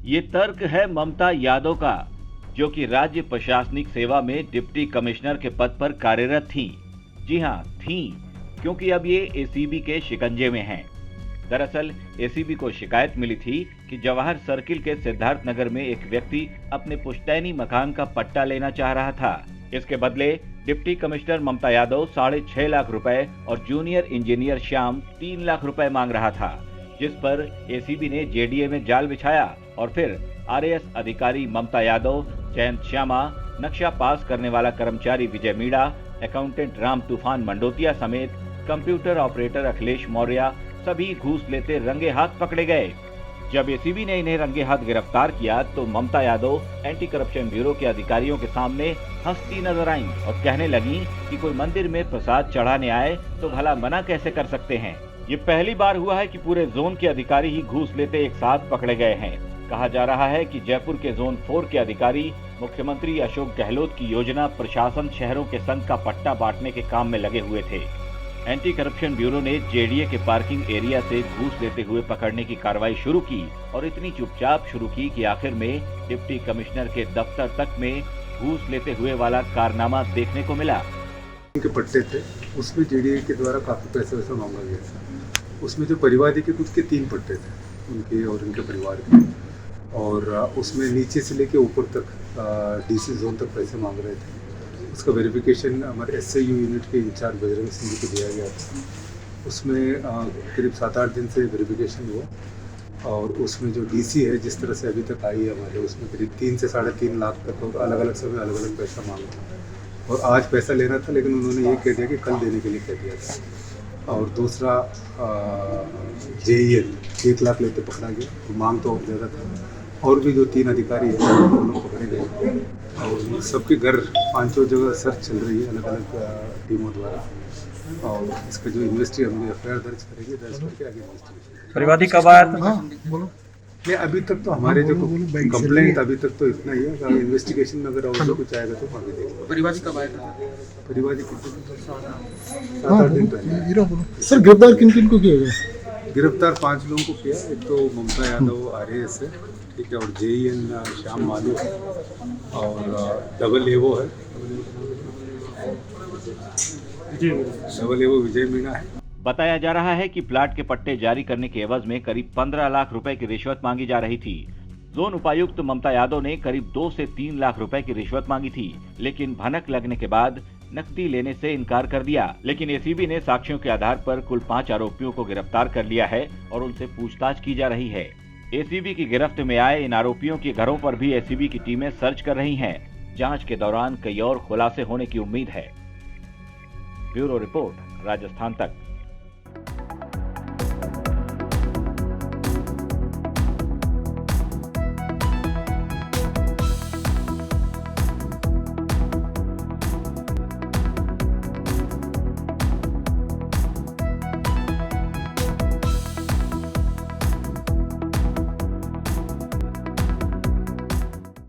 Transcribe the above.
ये तर्क है ममता यादव का, जो कि राज्य प्रशासनिक सेवा में डिप्टी कमिश्नर के पद पर कार्यरत थीं। जी हां, थीं, क्योंकि अब ये एसीबी के शिकंजे में हैं। दरअसल एसीबी को शिकायत मिली थी कि जवाहर सर्किल के सिद्धार्थ नगर में एक व्यक्ति अपने पुश्तैनी मकान का पट्टा लेना चाह रहा था। इसके बदले डिप्टी कमिश्नर ममता यादव 6.5 लाख रुपए और जूनियर इंजीनियर श्याम 3 लाख रुपए मांग रहा था, जिस पर एसीबी ने जेडीए में जाल बिछाया और फिर आरएएस अधिकारी ममता यादव, जयंत श्यामा, नक्शा पास करने वाला कर्मचारी विजय मीणा, अकाउंटेंट राम तूफान मंडोतिया समेत कंप्यूटर ऑपरेटर अखिलेश मौर्य सभी घूस लेते रंगे हाथ पकड़े गए। जब एसीबी ने इन्हें रंगे हाथ गिरफ्तार किया तो ममता यादव एंटी करप्शन ब्यूरो के अधिकारियों के सामने हंसती नजर आईं और कहने लगी कि कोई मंदिर में प्रसाद चढ़ाने आए तो भला मना कैसे कर सकते हैं। ये पहली बार हुआ है कि पूरे जोन के अधिकारी ही घूस लेते एक साथ पकड़े गए हैं। कहा जा रहा है कि जयपुर के जोन 4 के अधिकारी मुख्यमंत्री अशोक गहलोत की योजना प्रशासन शहरों के संघ का पट्टा बांटने के काम में लगे हुए थे। एंटी करप्शन ब्यूरो ने जेडीए के पार्किंग एरिया से घूस लेते हुए पकड़ने की कार्रवाई शुरू की और इतनी चुपचाप शुरू की कि आखिर में डिप्टी कमिश्नर के दफ्तर तक में घूस लेते हुए वाला कारनामा देखने को मिला। के पट्टे थे, उसमें जेडीए के द्वारा काफी पैसे वैसे मांगा गया था। उसमें जो परिवादी के खुद के 3 पट्टे थे, उनके और उनके परिवार के, और उसमें नीचे से लेके ऊपर तक डीसी जोन तक पैसे मांग रहे थे। उसका वेरिफिकेशन हमारे एसआईयू यूनिट के इंचार्ज बजरंग सिंह को दिया गया था। उसमें करीब 7-8 दिन से वेरिफिकेशन हुआ और उसमें जो डीसी है जिस तरह से अभी तक आई है हमारे, उसमें करीब 3 से 3.5 लाख तक और अलग अलग समय अलग अलग पैसा मांगा और आज पैसा लेना था, लेकिन उन्होंने ये कह दिया कि कल देने के लिए कह दिया था। और दूसरा जेईएन 1 लाख लेते पकड़ा गया, तो मांग तो ज़्यादा था। और भी जो 3 अधिकारी हैं उनको पकड़े गए और सबके घर 5 जगह सर्च चल रही है अलग अलग टीमों द्वारा। और इसका जो हम एफआईआर दर्ज करेंगे, दर्ज करके आगे इन्वेस्टिगेशन। परिवादी कब आया था? नहीं, अभी तक तो हमारे जो कंप्लेंट अभी तक तो इतना ही है। अगर इन्वेस्टिगेशन में अगर और कुछ आएगा तो आगे देखेंगे। परिवादी कब आया था? परिवादी 7-8 दिन पहले। सर गिरफ्तार किन किन को किया गया? गिरफ्तार 5 लोगों को किया। एक तो ममता यादव आरएएस है, ठीक है, और जेईएन श्याम मालू है और डबल एवो है, डबल एवो विजय मीणा है। बताया जा रहा है कि प्लाट के पट्टे जारी करने के एवज में करीब 15 लाख रुपए की रिश्वत मांगी जा रही थी। जोन उपायुक्त ममता यादव ने करीब 2 से 3 लाख रुपए की रिश्वत मांगी थी, लेकिन भनक लगने के बाद नकदी लेने से इनकार कर दिया। लेकिन एसीबी ने साक्ष्यों के आधार पर कुल 5 आरोपियों को गिरफ्तार कर लिया है और उनसे पूछताछ की जा रही है। एसीबी की गिरफ्त में आए इन आरोपियों के घरों पर भी एसीबी की टीमें सर्च कर रही हैं। जांच के दौरान कई और खुलासे होने की उम्मीद है। ब्यूरो रिपोर्ट, राजस्थान तक।